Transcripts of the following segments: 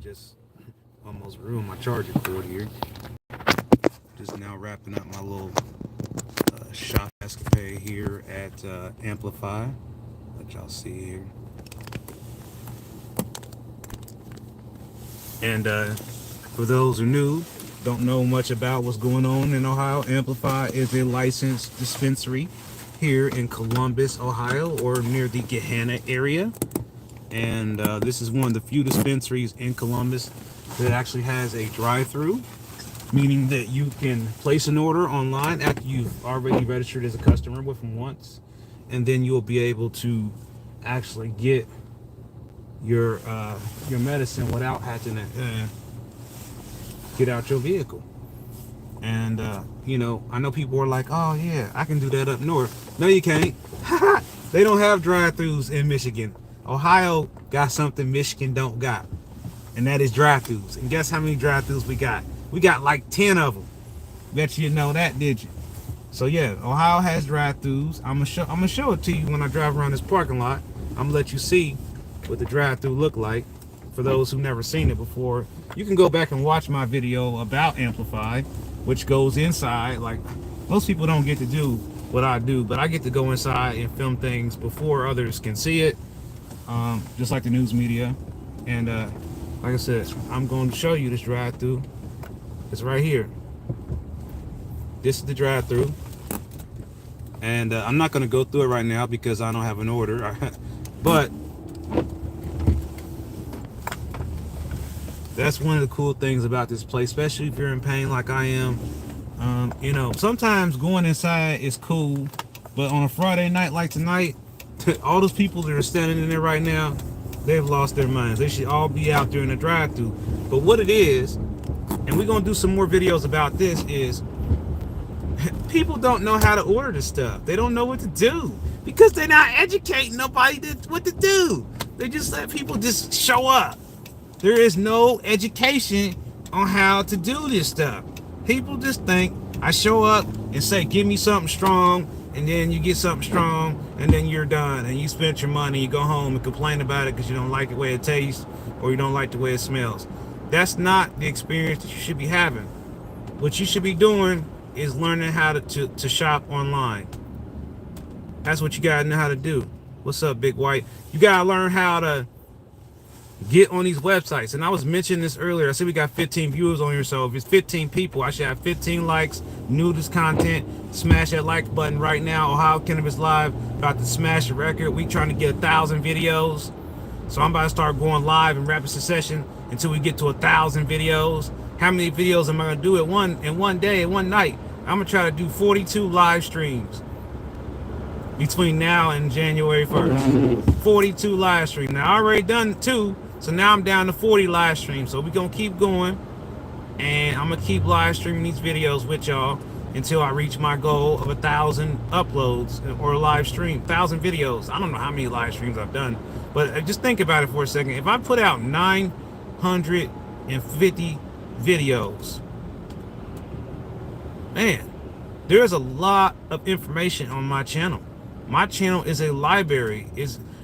Just almost ruined my charger cord here. Just now wrapping up my little shop escapade here at Amplify. Let y'all see here. And for those who new, don't know much about what's going on in Ohio, Amplify is a licensed dispensary here in Columbus, Ohio, or near the Gahanna area. And this is one of the few dispensaries in Columbus that actually has a drive-through, meaning that you can place an order online after you've already registered as a customer with them once, and then you'll be able to actually get your medicine without having to get out your vehicle. And I know people are like, oh yeah, I can do that up north. No, you can't. They don't have drive-throughs in Michigan. Ohio got something Michigan don't got, and that is drive-throughs. And guess how many drive-throughs we got? We got like 10 of them. Bet you didn't know that, did you? So yeah, Ohio has drive-throughs. I'm gonna show it to you when I drive around this parking lot. I'm gonna let you see what the drive-through look like. For those who've never seen it before, you can go back and watch my video about Amplify, which goes inside. Like, most people don't get to do what I do, but I get to go inside and film things before others can see it, just like the news media. And like I said, I'm going to show you this drive-through. It's right here. This is the drive-through, and I'm not going to go through it right now because I don't have an order. But that's one of the cool things about this place, especially if you're in pain like I am. Sometimes going inside is cool, but on a Friday night like tonight, all those people that are standing in there right now, they've lost their minds. They should all be out there in the drive-through. But what it is, and we're going to do some more videos about this, is people don't know how to order this stuff. They don't know what to do because they're not educating nobody what to do. They just let people just show up. There is no education on how to do this stuff. People just think I show up and say, give me something strong, and then you get something strong, and then you're done, and you spent your money, you go home and complain about it because you don't like the way it tastes or you don't like the way it smells. That's not the experience that you should be having. What you should be doing is learning how to shop online. That's what you gotta know how to do. What's up, Big White? You gotta learn how to get on these websites. And I was mentioning this earlier. I said we got 15 viewers on here, so if it's 15 people, I should have 15 likes. New to this content, smash that like button right now. Ohio Cannabis Live about to smash the record. We trying to get 1,000 videos, so I'm about to start going live in rapid succession until we get to 1,000 videos. How many videos am I gonna do in one day, in one night? I'm gonna try to do 42 live streams between now and January 1st. 42 live streams. Now I already done 2, so now I'm down to 40 live streams. So we're gonna keep going, and I'm gonna keep live streaming these videos with y'all until I reach my goal of 1,000 uploads or live stream, 1,000 videos. I don't know how many live streams I've done, but just think about it for a second. If I put out 950 videos, man, there's a lot of information on my channel. My channel is a library.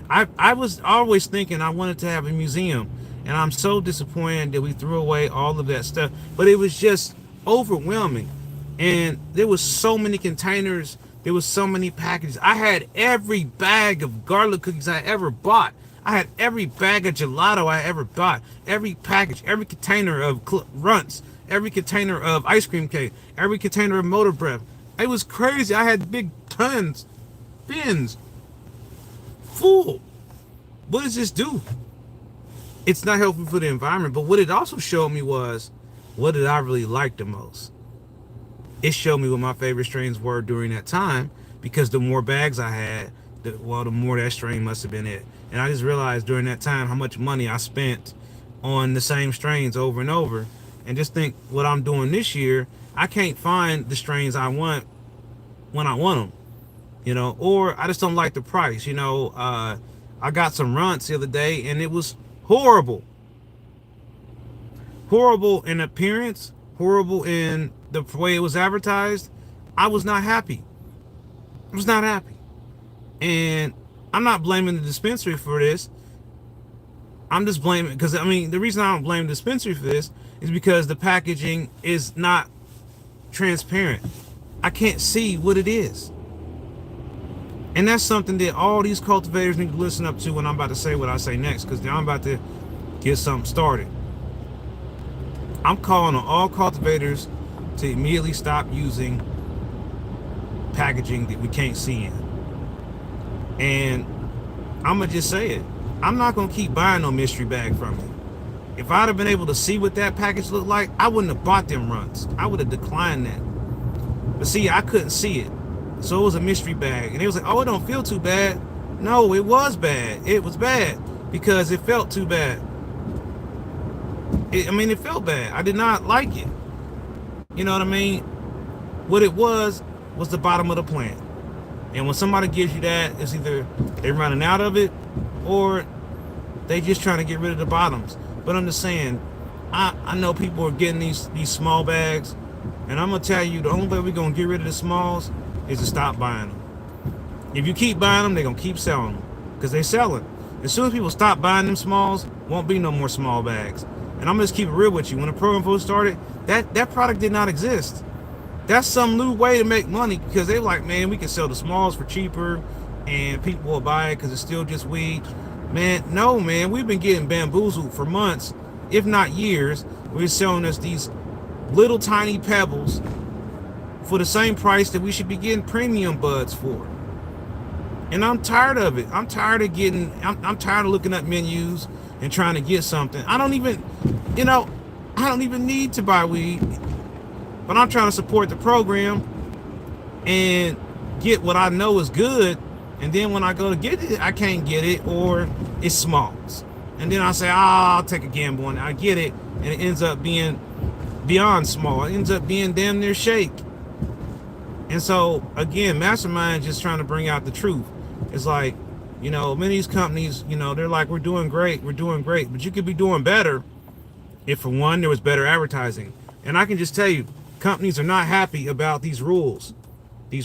I was always thinking I wanted to have a museum, and I'm so disappointed that we threw away all of that stuff. But it was just overwhelming, and there was so many containers. There was so many packages. I had every bag of garlic cookies I ever bought. I had every bag of gelato I ever bought. Every package, every container of runts, every container of ice cream cake, every container of motor breath. It was crazy. I had big tons, bins full. What does this do? It's not helpful for the environment, but what it also showed me was, what did I really like the most? It showed me what my favorite strains were during that time, because the more bags I had, the more that strain must have been it. And I just realized during that time how much money I spent on the same strains over and over. And just think what I'm doing this year, I can't find the strains I want when I want them. Or I just don't like the price. I got some runts the other day, and it was horrible. Horrible in appearance, horrible in the way it was advertised. I was not happy. I was not happy. And I'm not blaming the dispensary for this. I'm just blaming, because I mean, the reason I don't blame the dispensary for this is because the packaging is not transparent. I can't see what it is. And that's something that all these cultivators need to listen up to when I'm about to say what I say next, because I'm about to get something started. I'm calling on all cultivators to immediately stop using packaging that we can't see in. And I'm going to just say it. I'm not going to keep buying no mystery bag from you. If I'd have been able to see what that package looked like, I wouldn't have bought them runs. I would have declined that. But see, I couldn't see it. So it was a mystery bag. And it was like, oh, it don't feel too bad. No, it was bad. It was bad because it felt too bad. It felt bad. I did not like it. You know what I mean? What it was the bottom of the plant. And when somebody gives you that, it's either they're running out of it or they just trying to get rid of the bottoms. But I'm just saying, I know people are getting these small bags, and I'm going to tell you, the only way we're going to get rid of the smalls is to stop buying them. If you keep buying them, they're going to keep selling them because they sell it. As soon as people stop buying them smalls, won't be no more small bags. And I'm going to just keep it real with you. When the program first started, that product did not exist. That's some new way to make money because they were like, man, we can sell the smalls for cheaper and people will buy it because it's still just weed. Man, no, man, we've been getting bamboozled for months, if not years. We're selling us these little tiny pebbles for the same price that we should be getting premium buds for. And I'm tired of it. I'm tired of looking at menus and trying to get something. I don't even need to buy weed, but I'm trying to support the program and get what I know is good. And then when I go to get it, I can't get it, or it's smalls. And then I say, I'll take a gamble and I get it, and it ends up being beyond small. It ends up being damn near shake. And so, again, Mastermind just trying to bring out the truth. It's like, many of these companies, they're like, we're doing great, but you could be doing better if, for one, there was better advertising. And I can just tell you, companies are not happy about these rules. The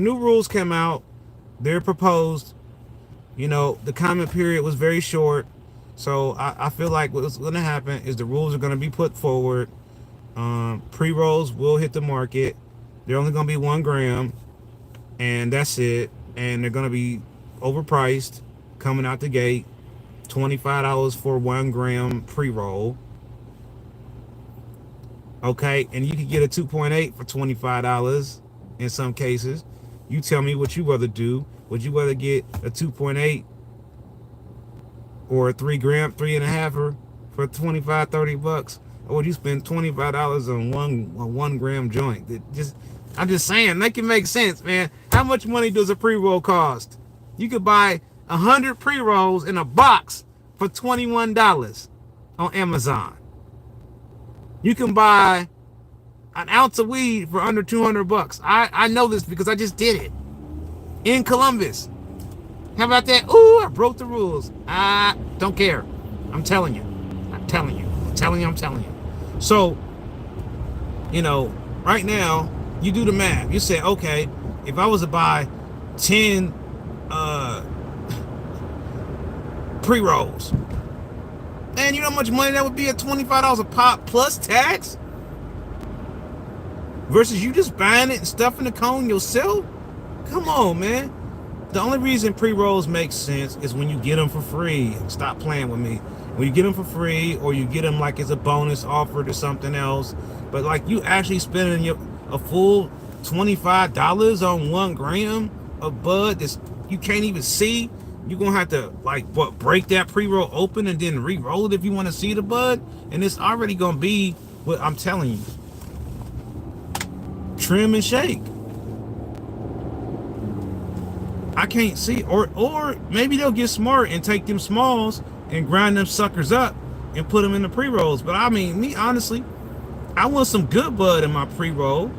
new rules came out. They're proposed. The comment period was very short. So I feel like what's going to happen is the rules are going to be put forward. Pre-rolls will hit the market. They're only going to be 1 gram. And that's it. And they're going to be overpriced coming out the gate. $25 for 1 gram pre-roll. Okay. And you can get a 2.8 for $25 in some cases. You tell me what you rather do. Would you rather get a 2.8 or a 3 gram, 3.5 for $25-$30, or would you spend $25 on a 1 gram joint? I'm just saying, make it make sense, man. How much money does a pre-roll cost? You could buy 100 pre-rolls in a box for $21 on Amazon. You can buy an ounce of weed for under $200. I know this because I just did it in Columbus. How about that? Ooh, I broke the rules. I don't care. I'm telling you. So, right now, you do the math. You say, okay, if I was to buy 10 pre-rolls, man, you know how much money that would be at $25 a pop plus tax? Versus you just buying it and stuffing the cone yourself? Come on, man. The only reason pre-rolls make sense is when you get them for free. Stop playing with me. When you get them for free, or you get them like it's a bonus offered or something else. But like you actually spending a full $25 on 1 gram of bud that you can't even see. You're going to have to break that pre-roll open and then re-roll it if you want to see the bud. And it's already going to be what I'm telling you. Trim and shake. I can't see. Or maybe they'll get smart and take them smalls and grind them suckers up and put them in the pre-rolls. But I mean, me, honestly, I want some good bud in my pre-roll.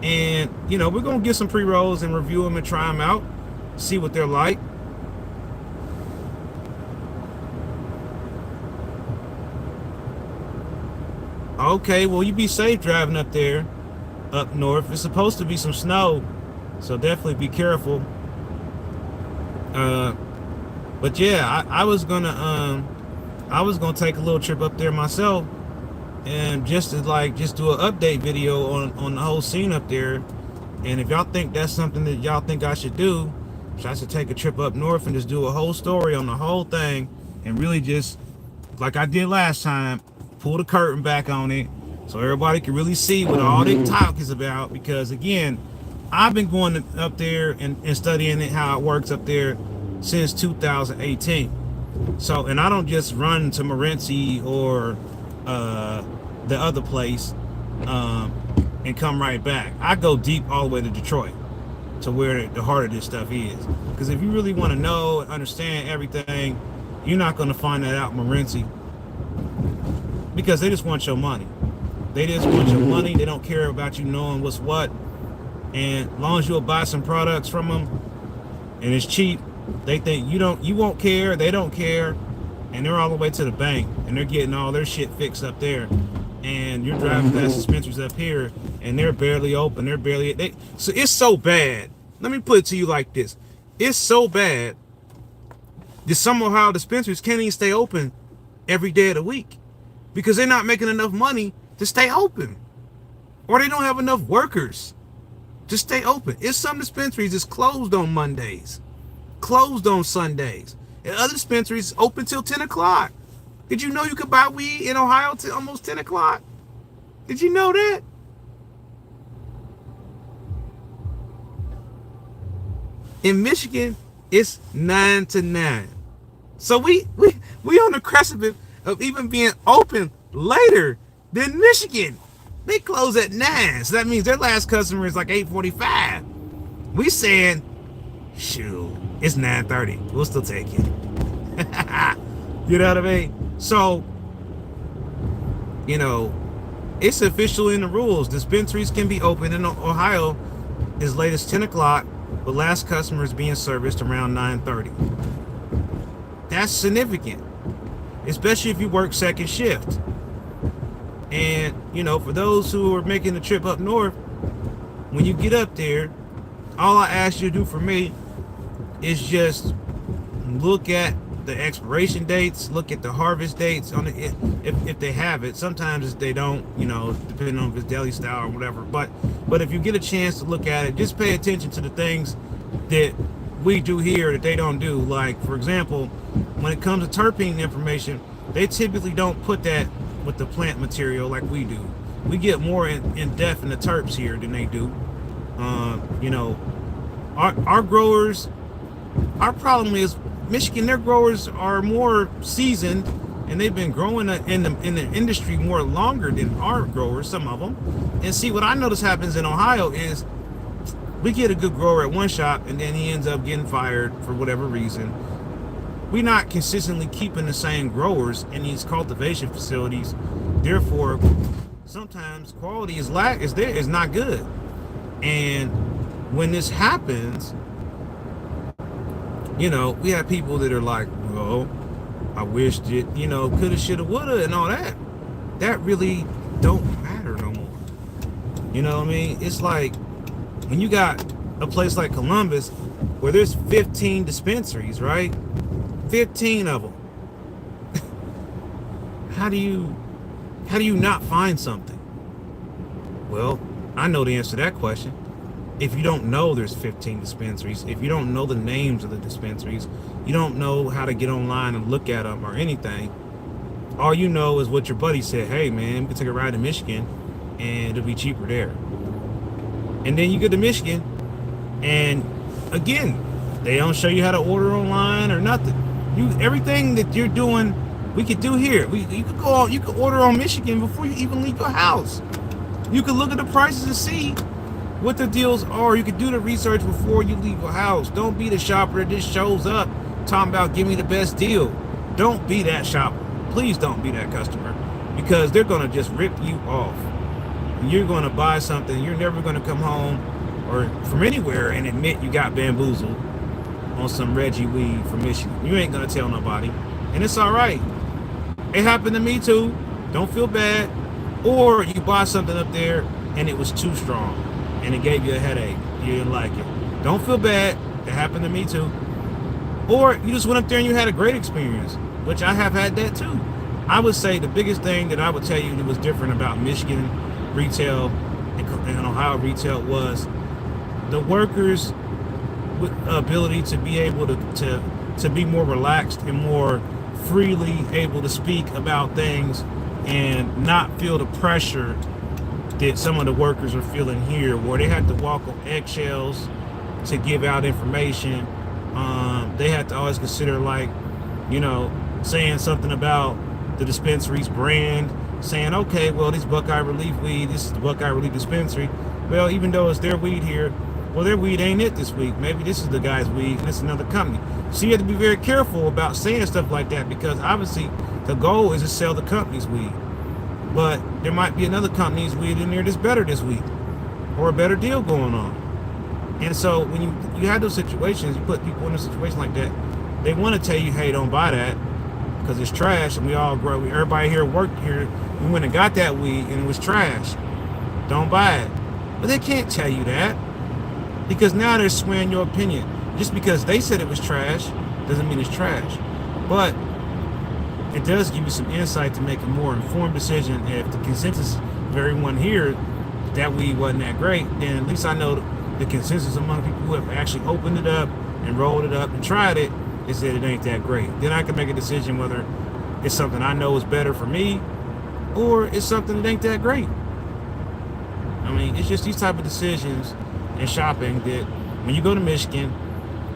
And, we're going to get some pre-rolls and review them and try them out. See what they're like. Okay, well, you be safe driving up there, up north. It's supposed to be some snow, so definitely be careful. But yeah, I was gonna take a little trip up there myself, and just do an update video on the whole scene up there. And if y'all think that's something that y'all think I should do, I should take a trip up north and just do a whole story on the whole thing, and really just, like I did last time, pull the curtain back on it so everybody can really see what all the talk is about. Because again, I've been going up there and studying it, how it works up there since 2018. So, and I don't just run to Morenci or the other place and come right back. I go deep all the way to Detroit, to where the heart of this stuff is. Because if you really want to know and understand everything, you're not going to find that out in Morenci, because they just want your money. They just want your money. They don't care about you knowing what's what. And as long as you'll buy some products from them and it's cheap, they think you won't care. They don't care. And they're all the way to the bank, and they're getting all their shit fixed up there. And you're driving past dispensaries up here, and they're barely open. So it's so bad. Let me put it to you like this. It's so bad that some Ohio dispensaries can't even stay open every day of the week, because they're not making enough money to stay open, or they don't have enough workers to stay open. It's some dispensaries that's closed on Mondays, closed on Sundays, and other dispensaries open till 10 o'clock. Did you know you could buy weed in Ohio till almost 10 o'clock? Did you know that? In Michigan, it's 9 to 9. So we on the precipice of even being open later than Michigan. They close at 9. So that means their last customer is like 8:45. We saying, shoot, it's 9:30. We'll still take it. You know what I mean? So, you know, it's official in the rules. Dispensaries can be open in Ohio as late as 10 o'clock, but last customer is being serviced around 9:30. That's significant, especially if you work second shift. And, you know, for those who are making the trip up north, when you get up there, all I ask you to do for me is just look at the expiration dates, look at the harvest dates on it, if they have it. Sometimes they don't, you know, depending on if it's deli style or whatever. But if you get a chance to look at it, just pay attention to the things that we do here that they don't do. Like, for example, when it comes to terpene information, they typically don't put that with the plant material like we do. We get more in depth in the terps here than they do. You know, our growers, our problem is Michigan, their growers are more seasoned, and they've been growing in the industry more longer than our growers, some of them. And see, what I notice happens in Ohio is we get a good grower at one shop, and then he ends up getting fired for whatever reason. We're not consistently keeping the same growers in these cultivation facilities. Therefore, sometimes quality is not good. And when this happens, you know, we have people that are like, well, I wish that, you know, coulda, shoulda, woulda, and all that. That really don't matter no more. You know what I mean? It's like when you got a place like Columbus where there's 15 dispensaries, right? 15 of them. How do you not find something? Well, I know the answer to that question. If you don't know there's 15 dispensaries, if you don't know the names of the dispensaries, you don't know how to get online and look at them or anything, all you know is what your buddy said. Hey man, we can take a ride to Michigan and it'll be cheaper there. And then you get to Michigan, and again, they don't show you how to order online or nothing. Everything that you're doing, we could do here. You could order on Michigan before you even leave your house. You could look at the prices and see what the deals are. You can do the research before you leave your house. Don't be the shopper that just shows up talking about give me the best deal. Don't be that shopper. Please don't be that customer, because they're going to just rip you off. You're going to buy something. You're never going to come home or from anywhere and admit you got bamboozled on some Reggie weed from Michigan. You ain't going to tell nobody. And it's all right. It happened to me too. Don't feel bad. Or you buy something up there and it was too strong and it gave you a headache. You didn't like it. Don't feel bad. It happened to me too. Or you just went up there and you had a great experience, which I have had that too. I would say the biggest thing that I would tell you that was different about Michigan retail and Ohio retail was the workers' ability to be able to be more relaxed and more freely able to speak about things and not feel the pressure that some of the workers are feeling here, where they have to walk on eggshells to give out information. They have to always consider, like, saying something about the dispensary's brand, saying, okay, well, this Buckeye Relief weed, this is the Buckeye Relief dispensary. Well, even though it's their weed here, well, their weed ain't it this week. Maybe this is the guy's weed and this is another company. So you have to be very careful about saying stuff like that, because obviously the goal is to sell the company's weed. But there might be another company's weed in there that's better this week, or a better deal going on. And so when you have those situations, you put people in a situation like that, they want to tell you, hey, don't buy that because it's trash, and we all grow. Everybody here worked here. We went and got that weed and it was trash. Don't buy it. But they can't tell you that, because now they're swaying your opinion. Just because they said it was trash doesn't mean it's trash. But it does give you some insight to make a more informed decision. If the consensus of everyone here that weed wasn't that great, then at least I know the consensus among people who have actually opened it up and rolled it up and tried it is that it ain't that great. Then I can make a decision whether it's something I know is better for me, or it's something that ain't that great. I mean, it's just these type of decisions in shopping that when you go to Michigan,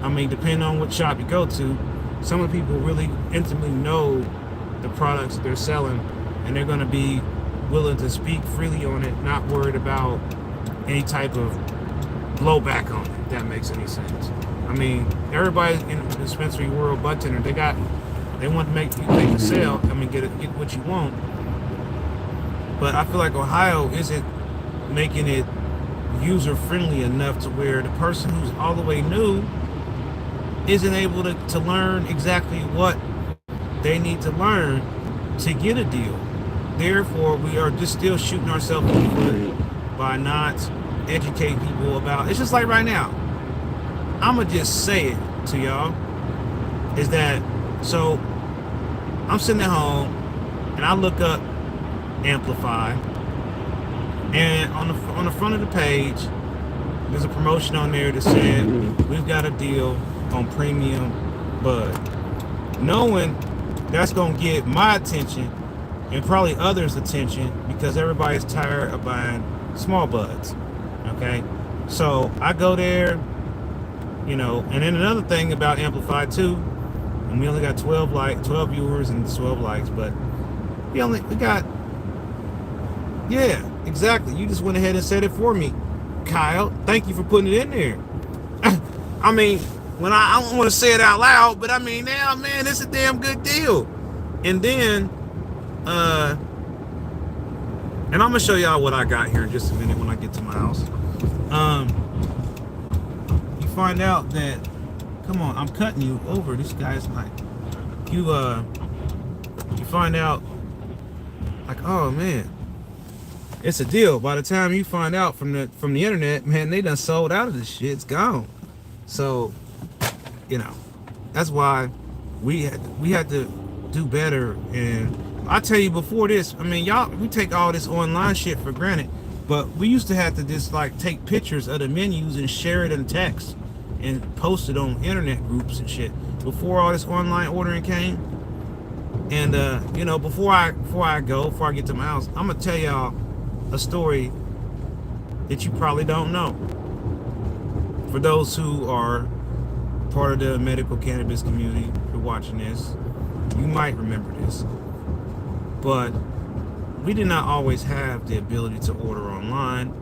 I mean, depending on what shop you go to, some of the people really intimately know the products that they're selling, and they're going to be willing to speak freely on it, not worried about any type of blowback on it, if that makes any sense. I mean, everybody in the dispensary world, bartender, they want to make a sale. I mean, get what you want. But I feel like Ohio isn't making it user friendly enough to where the person who's all the way new isn't able to learn exactly what they need to learn to get a deal. Therefore, we are just still shooting ourselves in the foot by not educating people about. It's just like right now, I'ma just say it to y'all, is that, so I'm sitting at home and I look up Amplify, and on the front of the page there's a promotion on there that said we've got a deal on premium bud, knowing that's gonna get my attention and probably others' attention, because everybody's tired of buying small buds. Okay, so I go there, and then another thing about Amplify too, and we only got 12 viewers and 12 likes, but we got, yeah, exactly. You just went ahead and said it for me, Kyle. Thank you for putting it in there. I mean, when I don't want to say it out loud, but I mean, now, man, it's a damn good deal. And then, and I'm gonna show y'all what I got here in just a minute when I get to my house. You find out that, come on, I'm cutting you over. This guy's like, you find out, like, oh man, it's a deal. By the time you find out from the internet, man, they done sold out of this shit. It's gone. So, that's why we had to do better. And I tell you, before this, I mean, we take all this online shit for granted, but we used to have to just like take pictures of the menus and share it in text and post it on internet groups and shit before all this online ordering came. And before I get to my house, I'm gonna tell y'all a story that you probably don't know. For those who are part of the medical cannabis community, if you're watching this, you might remember this. But we did not always have the ability to order online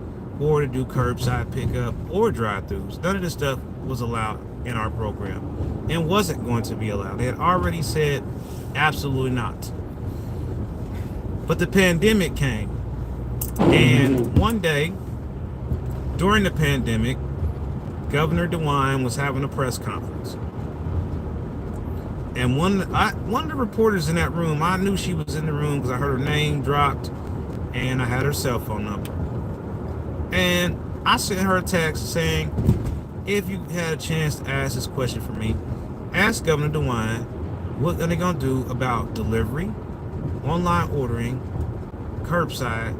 or to do curbside pickup or drive-thrus. None of this stuff was allowed in our program and wasn't going to be allowed. They had already said absolutely not. But the pandemic came. And one day during the pandemic, Governor DeWine was having a press conference. And one of the reporters in that room, I knew she was in the room because I heard her name dropped and I had her cell phone number. And I sent her a text saying, if you had a chance to ask this question for me, ask Governor DeWine what are they going to do about delivery, online ordering, curbside,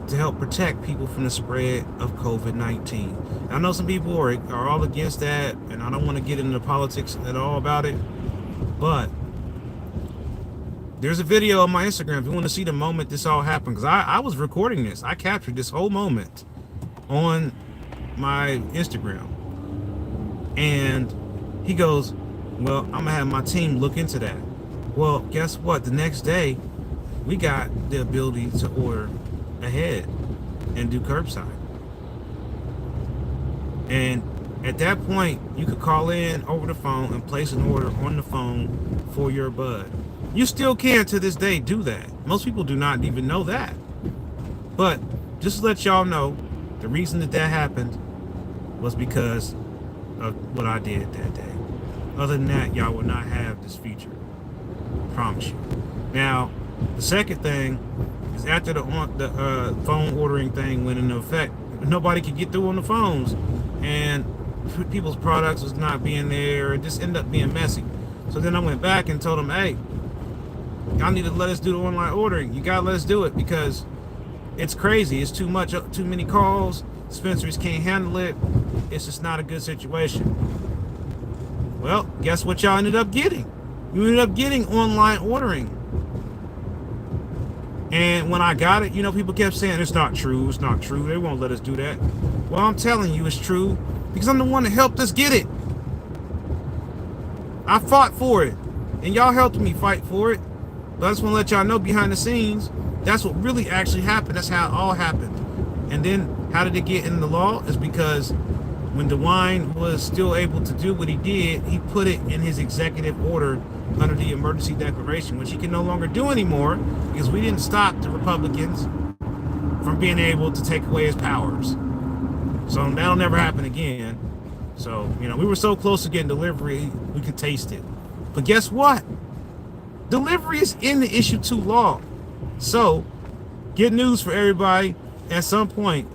to help protect people from the spread of COVID-19. I know some people are all against that, and I don't want to get into politics at all about it, but there's a video on my Instagram if you want to see the moment this all happened, because I was recording this. I captured this whole moment on my Instagram. And he goes, well, I'm gonna have my team look into that. Well, guess what? The next day, we got the ability to order ahead and do curbside. And at that point, you could call in over the phone and place an order on the phone for your bud. You still can to this day do that. Most people do not even know that. But just to let y'all know, the reason that happened was because of what I did that day. Other than that, y'all will not have this feature. I promise you. Now, the second thing is after the phone ordering thing went into effect, nobody could get through on the phones, and people's products was not being there. It just ended up being messy. So then I went back and told them, hey, y'all need to let us do the online ordering. You gotta let us do it because it's crazy. It's too much, too many calls. Dispensaries can't handle it. It's just not a good situation. Well, guess what y'all ended up getting? You ended up getting online ordering. And when I got it, people kept saying, it's not true, it's not true. They won't let us do that. Well, I'm telling you it's true because I'm the one that helped us get it. I fought for it. And y'all helped me fight for it. But I just want to let y'all know behind the scenes, that's what really actually happened. That's how it all happened. And then how did it get in the law? Is because when DeWine was still able to do what he did, he put it in his executive order under the emergency declaration, which he can no longer do anymore because we didn't stop the Republicans from being able to take away his powers. So that'll never happen again. So, we were so close to getting delivery, we could taste it. But guess what? Delivery is in the Issue 2 law. So, good news for everybody. At some point,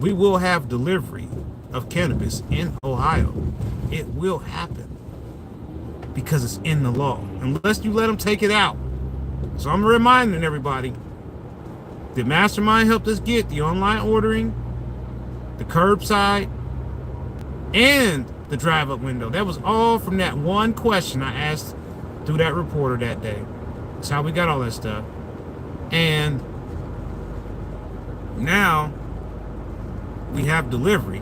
we will have delivery of cannabis in Ohio. It will happen because it's in the law, unless you let them take it out. So I'm reminding everybody, the mastermind helped us get the online ordering, the curbside, and the drive-up window. That was all from that one question I asked through that reporter that day. That's how we got all that stuff. And now we have delivery.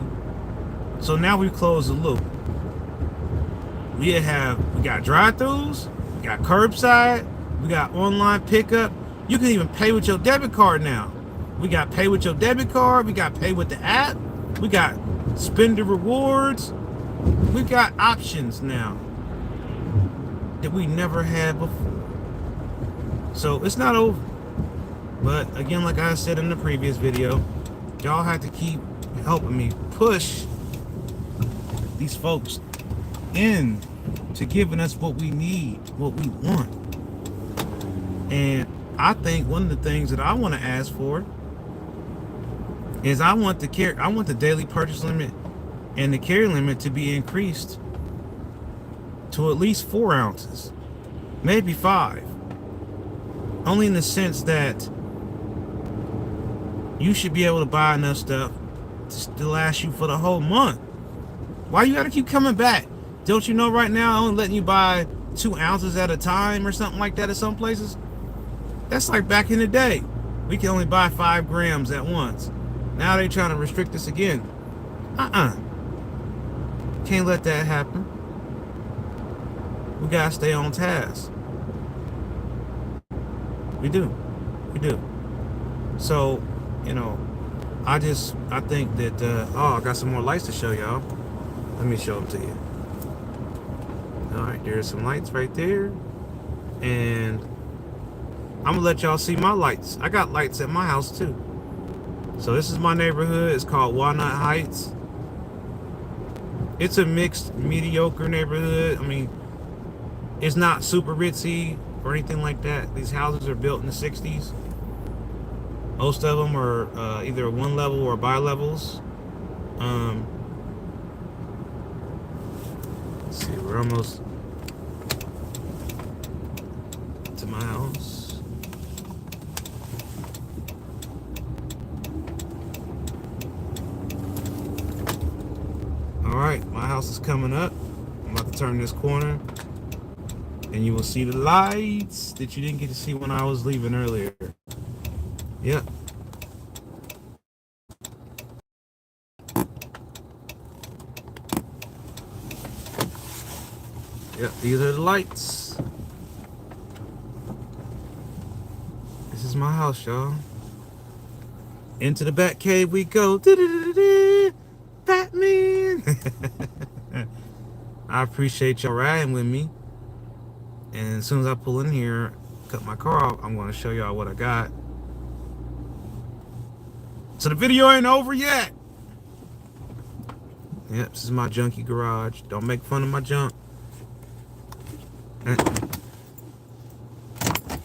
So now we close the loop. We got drive-thrus, we got curbside, we got online pickup. You can even pay with your debit card now. We got pay with your debit card, we got pay with the app, we got spend the rewards. We got options now that we never had before. So it's not over. But again, like I said in the previous video, y'all have to keep helping me push these folks in to giving us what we need, what we want. And I think one of the things that I want to ask for is I want the daily purchase limit and the carry limit to be increased to at least 4 ounces, maybe 5. Only in the sense that you should be able to buy enough stuff to last you for the whole month. Why you gotta keep coming back? Don't you know right now I'm only letting you buy 2 ounces at a time or something like that at some places? That's like back in the day. We can only buy 5 grams at once. Now they trying to restrict us again. Can't let that happen. We gotta stay on task. We do. So, I think that, I got some more lights to show y'all. Let me show them to you. Alright, there's some lights right there. And I'm gonna let y'all see my lights. I got lights at my house too. So this is my neighborhood. It's called Walnut Heights. It's a mixed, mediocre neighborhood. I mean, it's not super ritzy or anything like that. These houses are built in the 60s. Most of them are either one level or bi-levels. Let's see, we're almost my house. All right, my house is coming up. I'm about to turn this corner, and you will see the lights that you didn't get to see when I was leaving earlier. Yep. Yep, these are the lights. This is my house, y'all. Into the Bat Cave we go. Batman. I appreciate y'all riding with me. And as soon as I pull in here, cut my car off, I'm going to show y'all what I got. So the video ain't over yet. Yep, this is my junky garage. Don't make fun of my junk.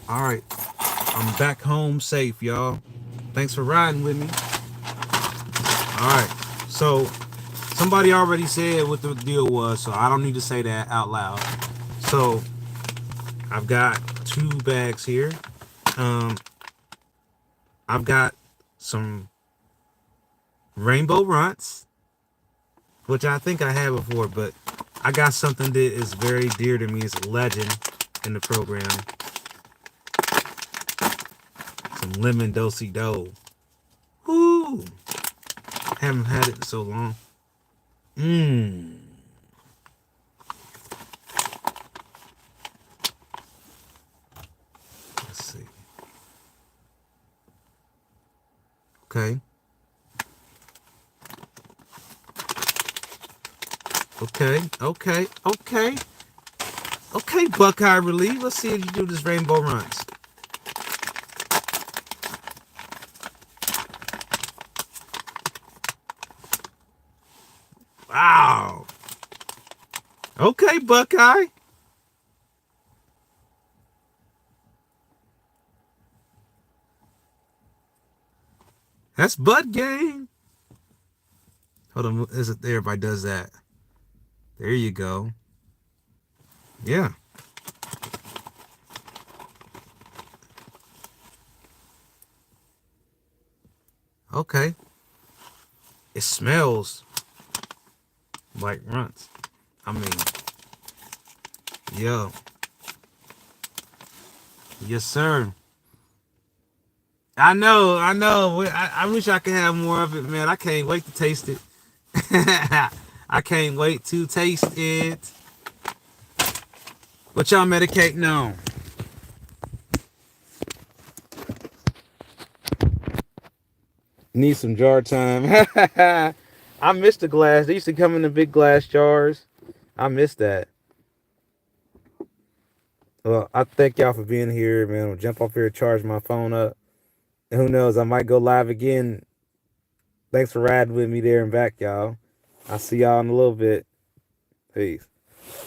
All right, I'm back home safe, y'all. Thanks for riding with me. All right, so somebody already said what the deal was, so I don't need to say that out loud. So I've got 2 bags here. I've got some rainbow runts, which I think I had before, but I got something that is very dear to me. It's a legend in the program. Some lemon do-si-do. Woo! Haven't had it in so long. Let's see. Okay. Okay, Buckeye Relief. Let's see if you do this rainbow runs. Wow. Okay, Buckeye. That's Bud Game. Hold on, is it there? Everybody does that. There you go. Yeah. Okay. It smells like runts. I mean, yo. Yes, sir. I know. I wish I could have more of it, man. I can't wait to taste it. I can't wait to taste it. What y'all medicating on? Need some jar time. I missed the glass. They used to come in the big glass jars. I missed that. Well, I thank y'all for being here, man. I'll jump off here, charge my phone up. And who knows, I might go live again. Thanks for riding with me there and back, y'all. I'll see y'all in a little bit. Peace.